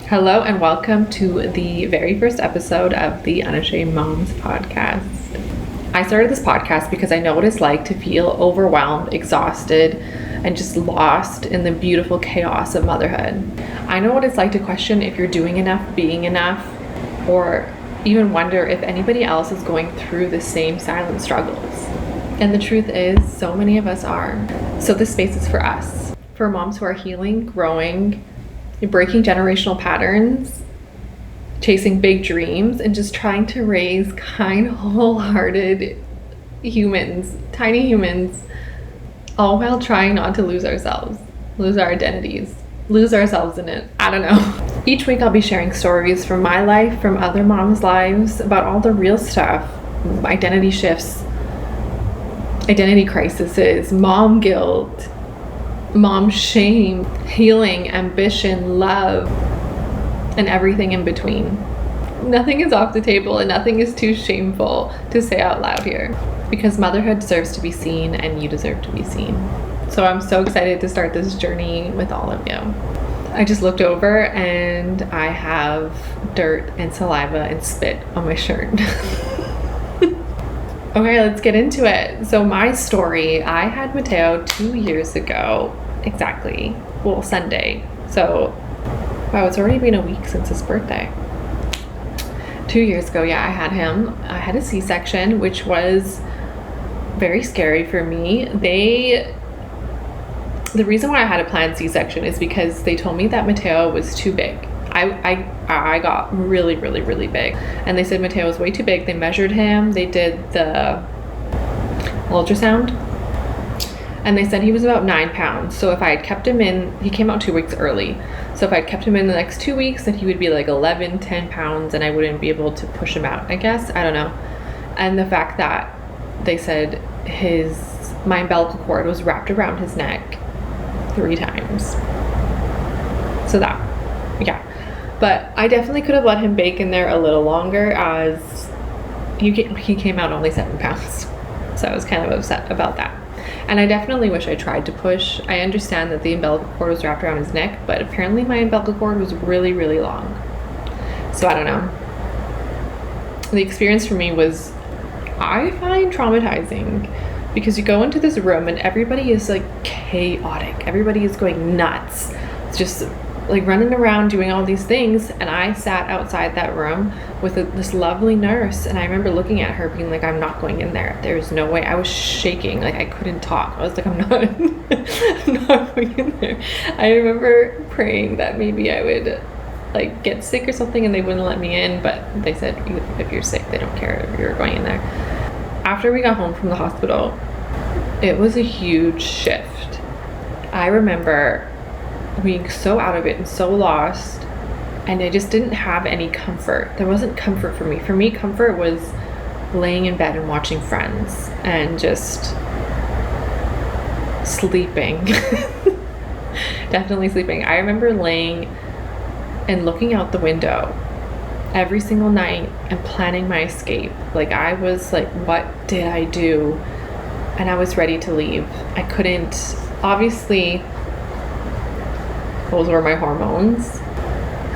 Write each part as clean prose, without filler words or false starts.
Hello and welcome to the very first episode of the Unashamed Moms Podcast. I started this podcast because I know what it's like to feel overwhelmed, exhausted, and just lost in the beautiful chaos of motherhood. I know what it's like to question if you're doing enough, being enough, or even wonder if anybody else is going through the same silent struggles. And the truth is, so many of us are. So this space is for us, for moms who are healing, growing, breaking generational patterns, chasing big dreams, and just trying to raise kind, wholehearted humans, tiny humans, all while trying not to lose ourselves, lose our identities, lose ourselves in it. I don't know. Each week I'll be sharing stories from my life, from other moms' lives, about all the real stuff, identity shifts, identity crises, mom guilt, mom shame, healing, ambition, love, and everything in between. Nothing is off the table and nothing is too shameful to say out loud here, because motherhood deserves to be seen and you deserve to be seen. So I'm so excited to start this journey with all of you. I just looked over and I have dirt and saliva and spit on my shirt. Okay, let's get into it. So my story, I had Mateo 2 years ago, exactly. Well, Sunday. So, wow, it's already been a week since his birthday. 2 years ago, yeah, I had him. I had a C-section, which was very scary for me. The reason why I had a planned C-section is because they told me that Mateo was too big. I got really, really, really big. And they said Mateo was way too big. They measured him. They did the ultrasound. And they said he was about 9 pounds. So if I had kept him in, he came out 2 weeks early. So if I had kept him in the next 2 weeks, then he would be like 11, 10 pounds and I wouldn't be able to push him out, I guess. I don't know. And the fact that they said my umbilical cord was wrapped around his neck 3 times. So that, yeah. But I definitely could have let him bake in there a little longer, as he came out only 7 pounds. So I was kind of upset about that. And I definitely wish I tried to push. I understand that the umbilical cord was wrapped around his neck, but apparently my umbilical cord was really, really long. So I don't know. The experience for me was, I find, traumatizing, because you go into this room and everybody is like chaotic. Everybody is going nuts. It's just like running around doing all these things, and I sat outside that room with this lovely nurse, and I remember looking at her being like, I'm not going in there. There's no way. I was shaking, like I couldn't talk. I was like, I'm not going in there. I remember praying that maybe I would like get sick or something and they wouldn't let me in, but they said if you're sick, they don't care if you're going in there. After we got home from the hospital, it was a huge shift. I remember being so out of it and so lost, and I just didn't have any comfort. There wasn't comfort for me. For me, comfort was laying in bed and watching Friends and just sleeping. Definitely sleeping. I remember laying and looking out the window every single night and planning my escape. Like I was like, what did I do? And I was ready to leave. I couldn't, obviously, those were my hormones.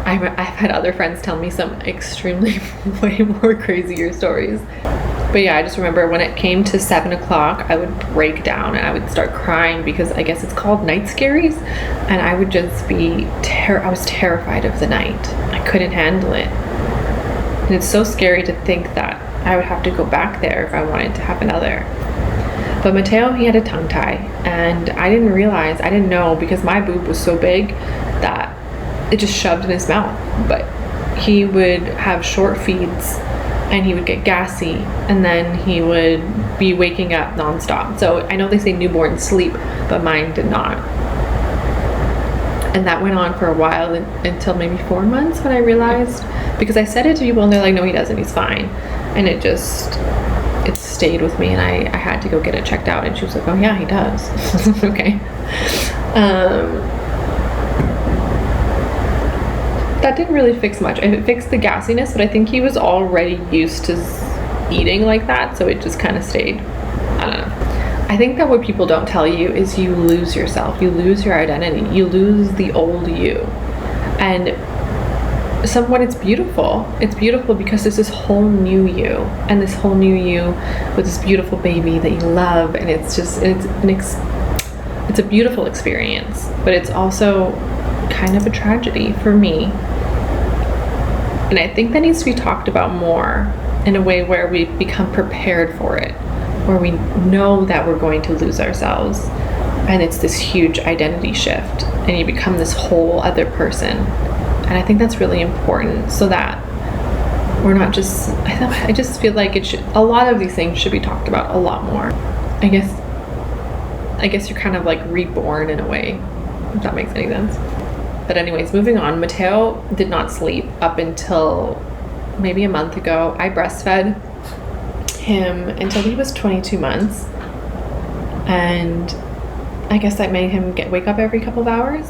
I've had other friends tell me some extremely way more crazier stories. But yeah, I just remember when it came to 7 o'clock, I would break down and I would start crying, because I guess it's called night scaries. And I would just be, I was terrified of the night. I couldn't handle it. And it's so scary to think that I would have to go back there if I wanted to have another. But Mateo, he had a tongue tie, and I didn't know, because my boob was so big that it just shoved in his mouth. But he would have short feeds and he would get gassy, and then he would be waking up nonstop. So I know they say newborns sleep, but mine did not. And that went on for a while, until maybe 4 months, when I realized, because I said it to people and they're like, no, he doesn't, he's fine. And it stayed with me, and I had to go get it checked out, and she was like, oh yeah, he does. Okay. That didn't really fix much. It fixed the gassiness, but I think he was already used to eating like that, so it just kind of stayed. I don't know. I think that what people don't tell you is you lose yourself, you lose your identity, you lose the old you. And somewhat it's beautiful. It's beautiful because there's this whole new you, and this whole new you with this beautiful baby that you love, and it's a beautiful experience, but it's also kind of a tragedy for me. And I think that needs to be talked about more in a way where we become prepared for it, where we know that we're going to lose ourselves, and it's this huge identity shift, and you become this whole other person. And I think that's really important, so that we're not just, I just feel like a lot of these things should be talked about a lot more. I guess you're kind of like reborn in a way, if that makes any sense. But anyways, moving on, Mateo did not sleep up until maybe a month ago. I breastfed him until he was 22 months. And I guess that made him wake up every couple of hours.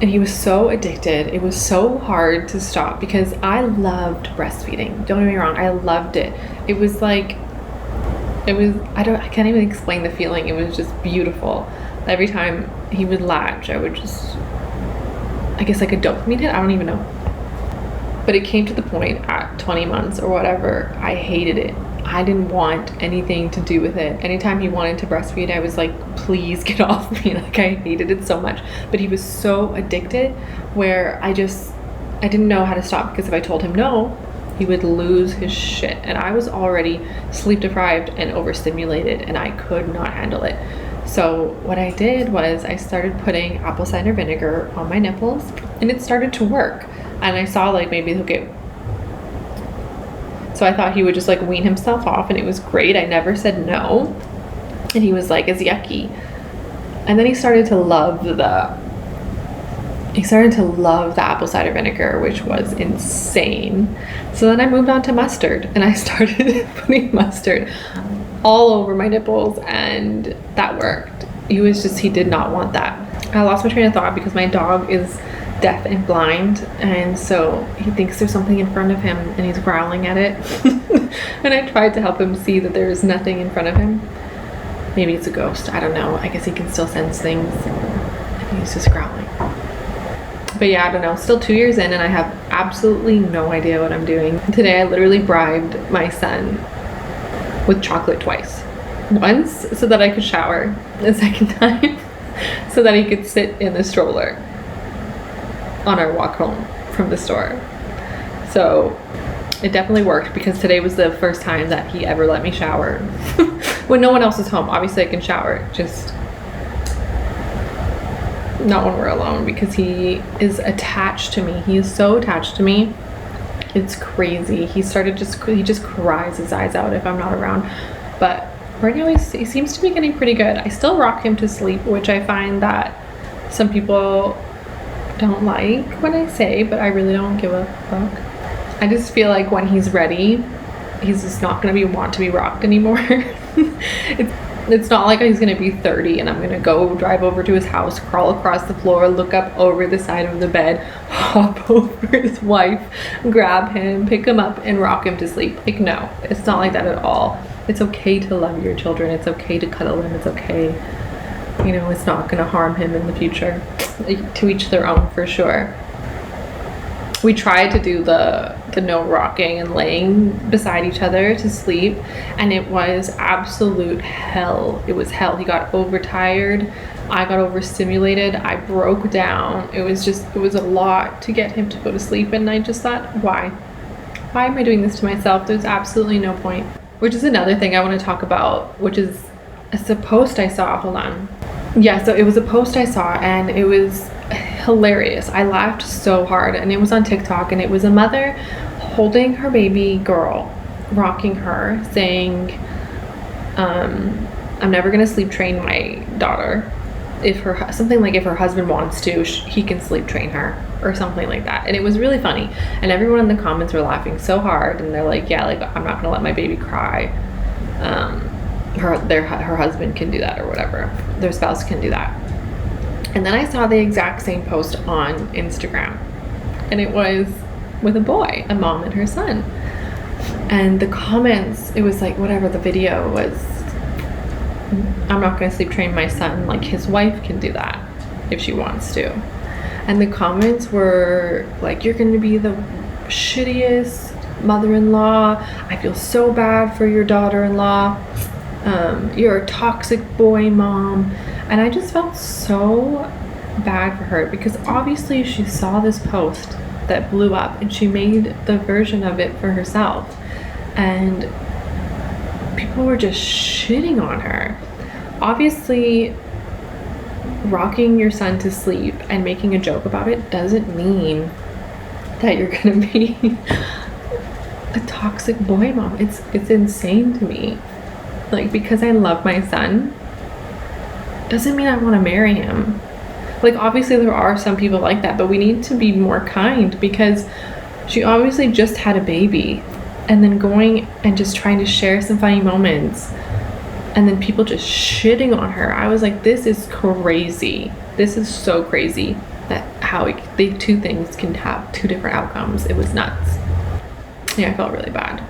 And he was so addicted. It was so hard to stop because I loved breastfeeding. Don't get me wrong, I loved it. I can't even explain the feeling. It was just beautiful. Every time he would latch, I would just, I guess I could dopamine it. I don't even know. But it came to the point at 20 months or whatever, I hated it. I didn't want anything to do with it. Anytime he wanted to breastfeed, I was like, please get off me. Like, I hated it so much. But he was so addicted where I didn't know how to stop, because if I told him no, he would lose his shit. And I was already sleep deprived and overstimulated, and I could not handle it. So what I did was I started putting apple cider vinegar on my nipples, and it started to work. And I saw like maybe he'll get, so I thought he would just like wean himself off, and it was great. I never said no. And he was like, it's yucky. And then he started to love the apple cider vinegar, which was insane. So then I moved on to mustard, and I started putting mustard all over my nipples, and that worked. He did not want that. I lost my train of thought because my dog is deaf and blind, and so he thinks there's something in front of him and he's growling at it. And I tried to help him see that there is nothing in front of him. Maybe it's a ghost, I don't know. I guess he can still sense things. He's just growling. But yeah, I don't know, still 2 years in, and I have absolutely no idea what I'm doing. Today I literally bribed my son with chocolate twice. Once so that I could shower, the second time so that he could sit in the stroller on our walk home from the store. So it definitely worked, because today was the first time that he ever let me shower when no one else is home. Obviously I can shower, just not when we're alone, because he is attached to me. He is so attached to me. It's crazy. He just cries his eyes out if I'm not around. But right now he seems to be getting pretty good. I still rock him to sleep, which I find that some people don't like when I say, but I really don't give a fuck. I just feel like when he's ready, he's just not going to want to be rocked anymore. It's not like he's going to be 30 and I'm going to go drive over to his house, crawl across the floor, look up over the side of the bed, hop over his wife, grab him, pick him up, and rock him to sleep. Like, no, it's not like that at all. It's okay to love your children. It's okay to cuddle them. It's okay. You know, it's not going to harm him in the future. To each their own, for sure. We tried to do the no rocking and laying beside each other to sleep, and it was absolute hell. It was hell. He got overtired. I got overstimulated. I broke down. It was a lot to get him to go to sleep, and I just thought, why am I doing this to myself? There's absolutely no point. Which is another thing I want to talk about, which is a post I saw. Hold on. Yeah, so it was a post I saw, and it was hilarious. I laughed so hard, and it was on TikTok, and it was a mother holding her baby girl, rocking her, saying, I'm never gonna sleep train my daughter. If her husband wants to, he can sleep train her, or something like that. And it was really funny, and everyone in the comments were laughing so hard, and they're like, yeah, like, I'm not gonna let my baby cry. Her husband can do that, or whatever, their spouse can do that. And then I saw the exact same post on Instagram, and it was with a boy, a mom and her son. And the comments, it was like, whatever the video was, I'm not going to sleep train my son, like his wife can do that if she wants to. And the comments were like, you're going to be the shittiest mother-in-law. I feel so bad for your daughter-in-law. You're a toxic boy mom. And I just felt so bad for her, because obviously she saw this post that blew up and she made the version of it for herself. And people were just shitting on her. Obviously, rocking your son to sleep and making a joke about it doesn't mean that you're gonna be a toxic boy mom. It's insane to me. Like, because I love my son doesn't mean I want to marry him. Like, obviously there are some people like that, but we need to be more kind, because she obviously just had a baby, and then going and just trying to share some funny moments, and then people just shitting on her. I was like, this is crazy. This is so crazy that how the two things can have two different outcomes. It was nuts. Yeah, I felt really bad.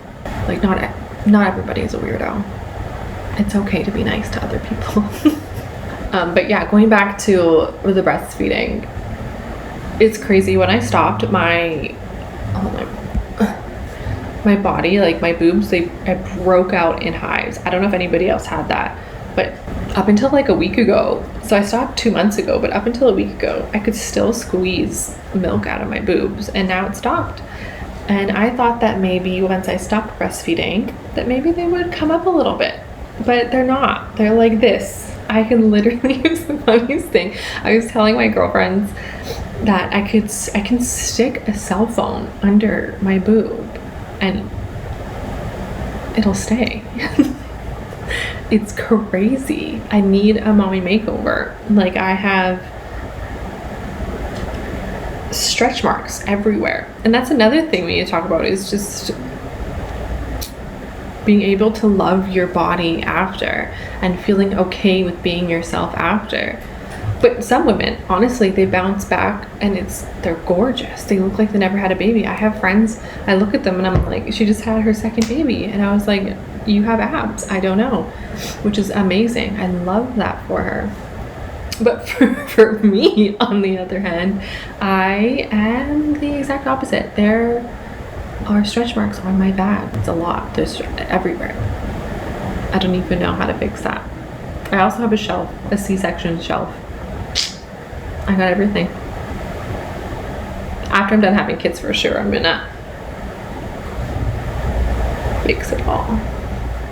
Like, not everybody is a weirdo. It's okay to be nice to other people. But yeah, going back to the breastfeeding, it's crazy. When I stopped, my body, like my boobs, I broke out in hives. I don't know if anybody else had that, but up until like a week ago, so I stopped 2 months ago, but up until a week ago, I could still squeeze milk out of my boobs, and now it stopped. And I thought that maybe once I stopped breastfeeding, that maybe they would come up a little bit, but they're not. They're like this. I can literally, it was the funniest thing. I was telling my girlfriends that I can stick a cell phone under my boob and it'll stay. It's crazy. I need a mommy makeover. Like, I have stretch marks everywhere. And that's another thing we need to talk about, is just being able to love your body after and feeling okay with being yourself after. But some women, honestly, they bounce back and they're gorgeous. They look like they never had a baby. I have friends, I look at them and I'm like, she just had her second baby. And I was like, you have abs. I don't know, which is amazing. I love that for her. But for me, on the other hand, I am the exact opposite. There are stretch marks on my bag. It's a lot. There's everywhere. I don't even know how to fix that. I also have a shelf, a C-section shelf. I got everything. After I'm done having kids, for sure, I'm gonna fix it all.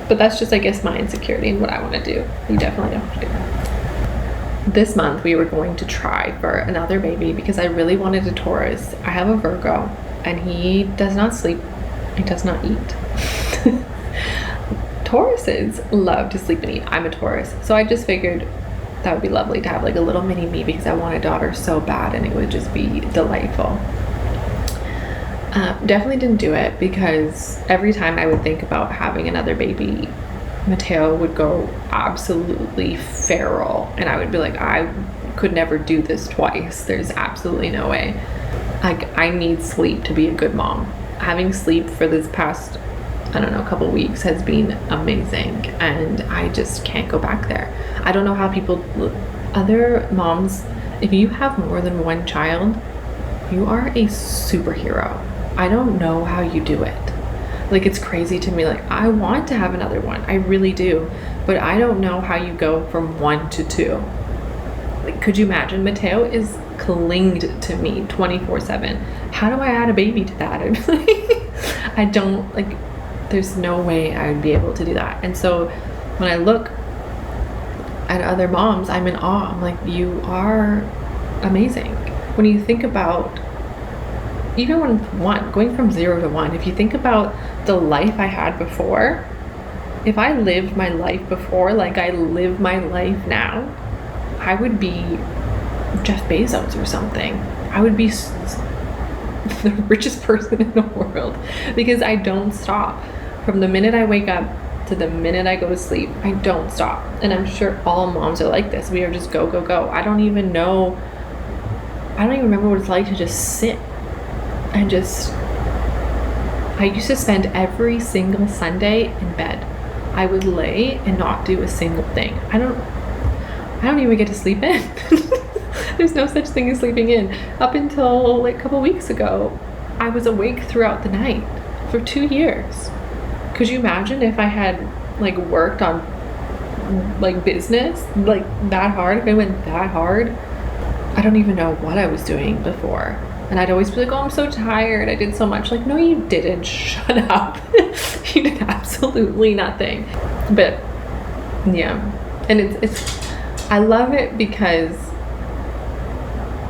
But that's just, I guess, my insecurity and what I want to do. You definitely don't have to do that. This month, we were going to try for another baby because I really wanted a Taurus. I have a Virgo, and he does not sleep. He does not eat. Tauruses love to sleep and eat. I'm a Taurus. So I just figured that would be lovely to have like a little mini me, because I want a daughter so bad and it would just be delightful. Definitely didn't do it, because every time I would think about having another baby, Mateo would go absolutely feral, and I would be like, I could never do this twice. There's absolutely no way. Like, I need sleep to be a good mom. Having sleep for this past, I don't know, couple weeks has been amazing, and I just can't go back there. I don't know how other moms, if you have more than one child, you are a superhero. I don't know how you do it. Like, it's crazy to me. Like, I want to have another one. I really do. But I don't know how you go from 1 to 2. Like, could you imagine? Mateo is clinged to me 24/7. How do I add a baby to that? I don't, like, there's no way I would be able to do that. And so when I look at other moms, I'm in awe. I'm like, you are amazing. When you think about, even when going from 0 to 1, if you think about the life I had before, if I lived my life before like I live my life now, I would be Jeff Bezos or something. I would be the richest person in the world, because I don't stop. From the minute I wake up to the minute I go to sleep, I don't stop. And I'm sure all moms are like this. We are just go, go, go. I don't even remember what it's like to just sit and just, I used to spend every single Sunday in bed. I would lay and not do a single thing. I don't even get to sleep in. There's no such thing as sleeping in. Up until like a couple weeks ago, I was awake throughout the night for 2 years. Could you imagine if I had like worked on like business like that hard? If I went that hard, I don't even know what I was doing before. And I'd always be like, oh, I'm so tired, I did so much. Like, no, you didn't. Shut up. You did absolutely nothing. But yeah, and it's I love it because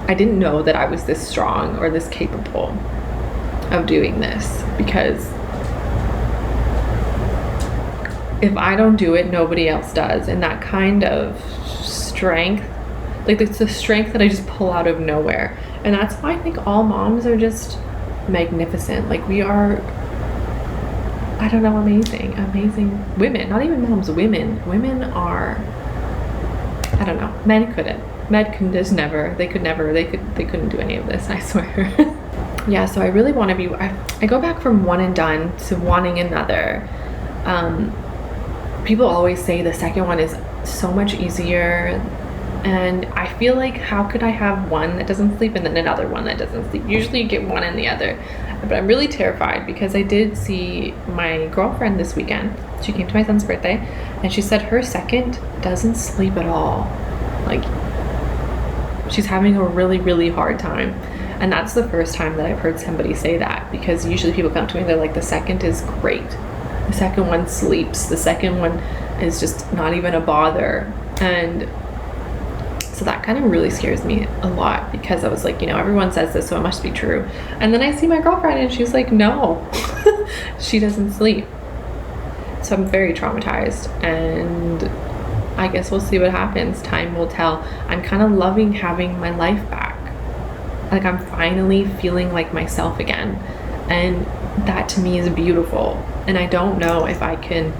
I didn't know that I was this strong or this capable of doing this, because if I don't do it, nobody else does. And that kind of strength, like it's the strength that I just pull out of nowhere. And that's why I think all moms are just magnificent. Like we are, I don't know, amazing women. Not even moms, women. Women are, I don't know, men couldn't. Men could just never, they couldn't do any of this, I swear. Yeah, so I really want to be, I go back from one and done to wanting another. People always say the second one is so much easier. And I feel like, how could I have one that doesn't sleep and then another one that doesn't sleep? Usually you get one and the other. But I'm really terrified because I did see my girlfriend this weekend. She came to my son's birthday and she said her second doesn't sleep at all. Like, she's having a really, really hard time. And that's the first time that I've heard somebody say that, because usually people come to me and they're like, the second is great. The second one sleeps. The second one is just not even a bother. And so that kind of really scares me a lot, because I was like, you know, everyone says this, so it must be true. And then I see my girlfriend and she's like, no, she doesn't sleep. So I'm very traumatized, and I guess we'll see what happens. Time will tell. I'm kind of loving having my life back. Like, I'm finally feeling like myself again. And that to me is beautiful. And I don't know if I can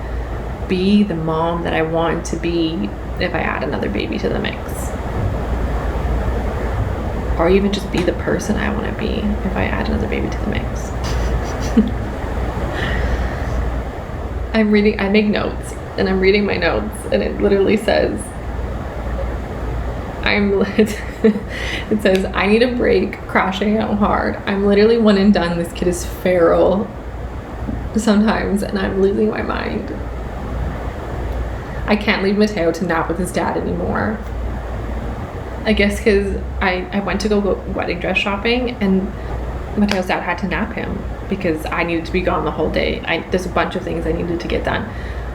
be the mom that I want to be if I add another baby to the mix. Or even just be the person I want to be if I add another baby to the mix. I make notes, and I'm reading my notes, and it literally says, it says, I need a break, crashing out hard. I'm literally one and done. This kid is feral sometimes, and I'm losing my mind. I can't leave Mateo to nap with his dad anymore. I guess because I went to go wedding dress shopping, and Mateo's dad had to nap him because I needed to be gone the whole day. There's a bunch of things I needed to get done.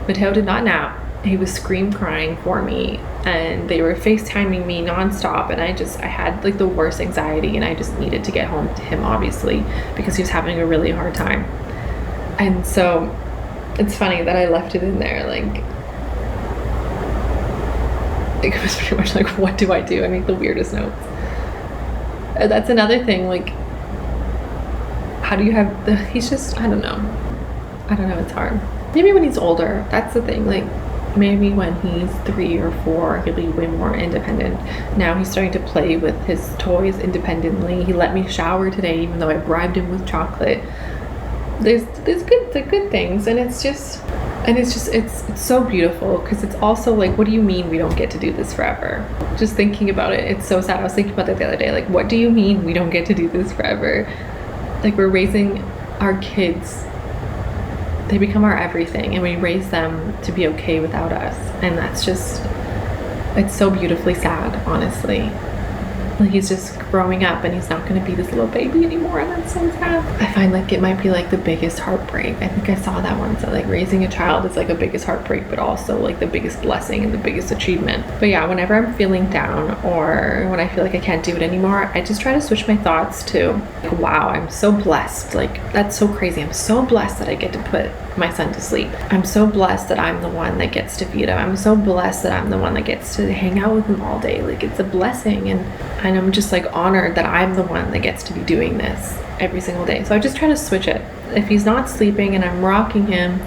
Mateo did not nap. He was scream crying for me, and they were FaceTiming me nonstop, and I had like the worst anxiety, and I just needed to get home to him, obviously, because he was having a really hard time. And so it's funny that I left it in there. Like, it was pretty much like, what do I do? I make the weirdest notes. And that's another thing, like, how do you have he's just, I don't know, it's hard. Maybe when he's older, that's the thing. Like, maybe when he's 3 or 4, he'll be way more independent. Now he's starting to play with his toys independently. He let me shower today, even though I bribed him with chocolate. There's good things, and it's so beautiful, because it's also like, what do you mean we don't get to do this forever? Just thinking about it, it's so sad. I was thinking about that the other day, like, what do you mean we don't get to do this forever? Like, we're raising our kids, they become our everything, and we raise them to be okay without us, and that's just, it's so beautifully sad, honestly. Like, he's just growing up, and he's not going to be this little baby anymore, and that's so sad. I find like it might be like the biggest heartbreak. I think I saw that once, that like raising a child is like a biggest heartbreak, but also like the biggest blessing and the biggest achievement. But yeah, whenever I'm feeling down, or when I feel like I can't do it anymore, I just try to switch my thoughts to like, wow, I'm so blessed. Like, that's so crazy. I'm so blessed that I get to put my son to sleep. I'm so blessed that I'm the one that gets to feed him. I'm so blessed that I'm the one that gets to hang out with him all day. Like, it's a blessing, and I'm just like honored that I'm the one that gets to be doing this every single day. So I just try to switch it. If he's not sleeping and I'm rocking him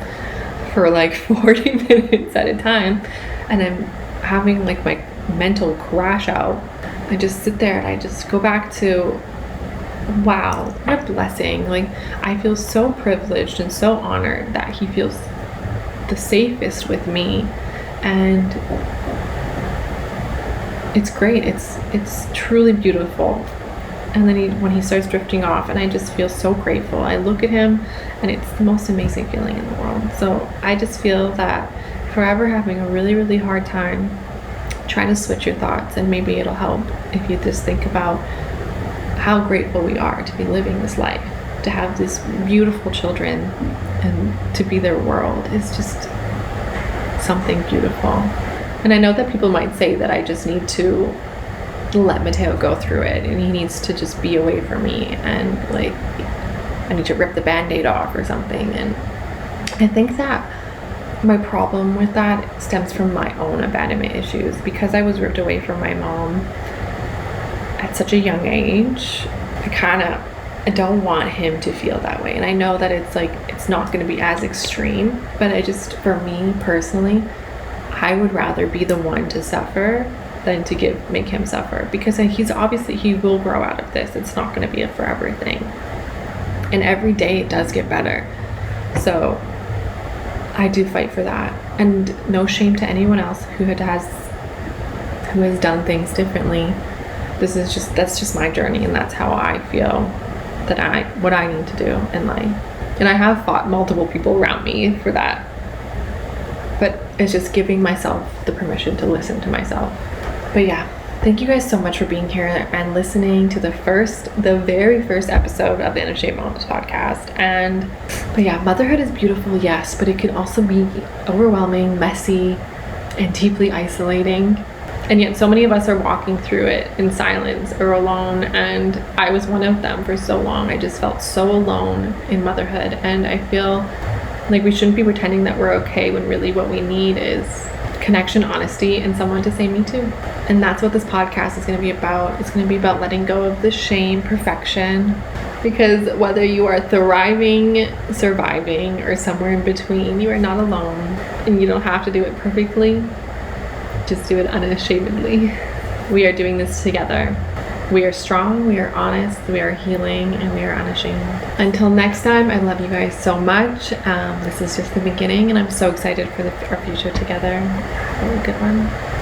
for like 40 minutes at a time, and I'm having like my mental crash out, I just sit there and I just go back to, wow, what a blessing. Like, I feel so privileged and so honored that he feels the safest with me. And it's great. It's truly beautiful. And then when he starts drifting off, and I just feel so grateful. I look at him and it's the most amazing feeling in the world. So I just feel that if you're ever having a really, really hard time, try to switch your thoughts, and maybe it'll help if you just think about how grateful we are to be living this life, to have these beautiful children, and to be their world is just something beautiful. And I know that people might say that I just need to let Mateo go through it, and he needs to just be away from me, and like I need to rip the band-aid off or something. And I think that my problem with that stems from my own abandonment issues, because I was ripped away from my mom at such a young age. I don't want him to feel that way. And I know that it's not going to be as extreme, but for me personally, I would rather be the one to suffer than to make him suffer, because he will grow out of this. It's not going to be a forever thing. And every day it does get better. So I do fight for that. And no shame to anyone else who has done things differently. That's just my journey, and that's how I feel what I need to do in life. And I have fought multiple people around me for that. But it's just giving myself the permission to listen to myself. But yeah, thank you guys so much for being here and listening to the very first episode of the Unashamed Moms Podcast. But yeah, motherhood is beautiful, yes, but it can also be overwhelming, messy, and deeply isolating. And yet so many of us are walking through it in silence or alone, and I was one of them for so long. I just felt so alone in motherhood, and I feel like we shouldn't be pretending that we're okay when really what we need is connection, honesty, and someone to say me too. And that's what this podcast is going to be about. It's going to be about letting go of the shame, perfection, because whether you are thriving, surviving, or somewhere in between, you are not alone, and you don't have to do it perfectly. Just do it unashamedly. We are doing this together. We are strong, we are honest, we are healing, and we are unashamed. Until next time, I love you guys so much. This is just the beginning, and I'm so excited for our future together. Have a good one.